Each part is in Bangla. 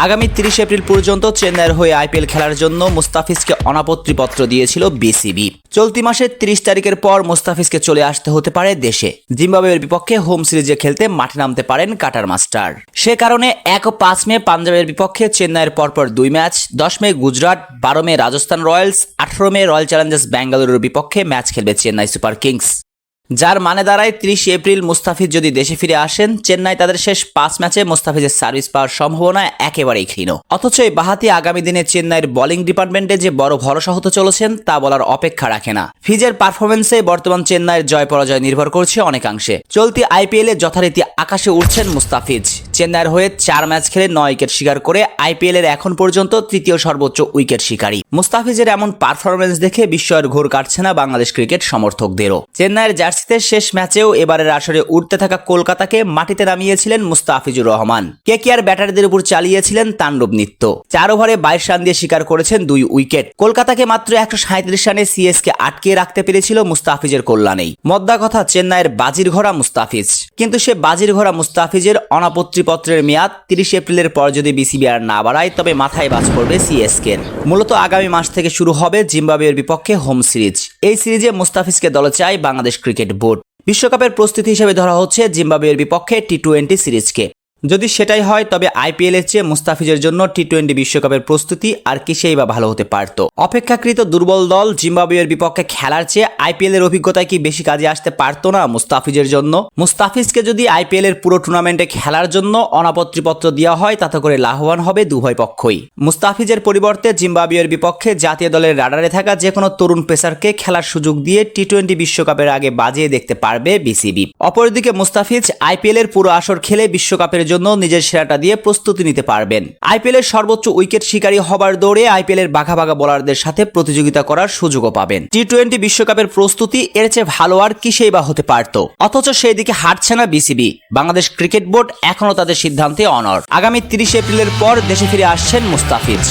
আগামী 30 এপ্রিল পর্যন্ত চেন্নাইয়ের হয়ে আইপিএল খেলার জন্য মুস্তাফিজকে অনাপত্তিপত্র দিয়েছিল বিসিবি। চলতি মাসের 30 তারিখের পর মুস্তাফিজকে চলে আসতে হতে পারে দেশে। জিম্বাবুয়ের বিপক্ষে হোম সিরিজে খেলতে মাঠে নামতে পারেন কাটার মাস্টার। সে কারণে 1 ও 5 মে পাঞ্জাবের বিপক্ষে চেন্নাইয়ের পরপর 2 ম্যাচ, 10 মে গুজরাট, 12 মে রাজস্থান রয়্যালস, 18 মে রয়্যাল চ্যালেঞ্জার্স বেঙ্গালুরুর বিপক্ষে ম্যাচ খেলবে চেন্নাই সুপার কিংস। যার মানে দাঁড়ায় 30 এপ্রিল মুস্তাফিজ যদি দেশে ফিরে আসেন, চেন্নাই তাদের শেষ 5 ম্যাচে মুস্তাফিজের সার্ভিস পাওয়ার সম্ভাবনা একেবারেই ক্ষীণ। অথচ এই বাঁহাতি আগামী দিনে চেন্নাইয়ের বোলিং ডিপার্টমেন্টে যে বড় ভরসা হতে চলেছেন তা বলার অপেক্ষা রাখে না। ফিজের পারফরমেন্সে বর্তমান চেন্নাইয়ের জয় পরাজয় নির্ভর করছে অনেকাংশে। চলতি আইপিএলে যথারীতি আকাশে উঠছেন মুস্তাফিজ। চেন্নাইয়ের হয়ে 4 ম্যাচ খেলে 9 উইকেট শিকার করে আইপিএলের এখন পর্যন্ত তৃতীয় সর্বোচ্চ উইকেট শিকারী। মুস্তাফিজের এমন পারফরমেন্স দেখে বিস্ময়ের ঘোর কাটছে না বাংলাদেশ ক্রিকেট সমর্থকদেরও। চেন্নাইয়ের জার্সিতে শেষ ম্যাচেও এবারের আসরে উঠতে থাকা কলকাতাকে মাটিতে নামিয়েছিলেন মুস্তাফিজুর রহমান। কেকেআর ব্যাটারদের উপর চালিয়েছিলেন তাণ্ডব নৃত্য। 4 ওভারে 22 রান দিয়ে শিকার করেছেন 2 উইকেট। কলকাতাকে মাত্র 137 রানে সিএসকে আটকে রাখতে পেরেছিল মুস্তাফিজের কল্যাণেই। মদ্দা কথা, চেন্নাইয়ের বাজির ঘোড়া মুস্তাফিজ। কিন্তু সে বাজির ঘোড়া মুস্তাফিজের অনাপত্তিপত্রের মেয়াদ 30 এপ্রিলের পর যদি বিসিবি আর না বাড়ায়, তবে মাথায় বাজ পড়বে সিএসকে। মূলত আগামী মাস থেকে শুরু হবে জিম্বাবুয়ের বিপক্ষে হোম সিরিজ। এই সিরিজে মুস্তাফিজকে দলে চায় বাংলাদেশ ক্রিকেট বোর্ড। বিশ্বকাপের প্রস্তুতি হিসেবে ধরা হচ্ছে জিম্বাবুয়ের বিপক্ষে টি-20 সিরিজকে। যদি সেটাই হয়, তবে আইপিএলের চেয়ে মুস্তাফিজের জন্য টি-20 বিশ্বকাপের প্রস্তুতি আর কিসেই বা ভালো হতে পারত। অপেক্ষাকৃত দুর্বল দল জিম্বাবুয়ের বিপক্ষে খেলার চেয়ে আইপিএলের অভিজ্ঞতায় কি বেশি কাজে আসতে পারতো না মুস্তাফিজের জন্য? মুস্তাফিজকে যদি আইপিএলের পুরো টুর্নামেন্টে খেলার জন্য অনাপত্তিপত্র দেওয়া হয়, তাতে করে লাভবান হবে উভয় পক্ষই। মুস্তাফিজের পরিবর্তে জিম্বাবুয়ের বিপক্ষে জাতীয় দলের রাডারে থাকা যে কোনো তরুণ পেসারকে খেলার সুযোগ দিয়ে টি-20 বিশ্বকাপের আগে বাজিয়ে দেখতে পারবে বিসিবি। অপরদিকে মুস্তাফিজ আইপিএলের পুরো আসর খেলে বিশ্বকাপের জন্য নিজের সেরাটা দিয়ে প্রস্তুতি নিতে পারবেন। আইপিএলের সর্বোচ্চ উইকেট শিকারী হবার দৌড়ে আইপিএলের বাঘা বাঘা বোলারদের সাথে প্রতিযোগিতা করার সুযোগও পাবেন। টি-20 বিশ্বকাপের প্রস্তুতি এর চেয়ে ভালো আর কিসেই বা হতে পারত। অথচ সেই দিকে হাঁটছে না বিসিবি। বাংলাদেশ ক্রিকেট বোর্ড এখনো তাদের সিদ্ধান্তে অনড়। আগামী 30 এপ্রিলের পর দেশে ফিরে আসছেন মুস্তাফিজ।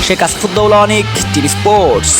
শেখ আসফুদ্দৌলা অনিক, টিভি স্পোর্টস।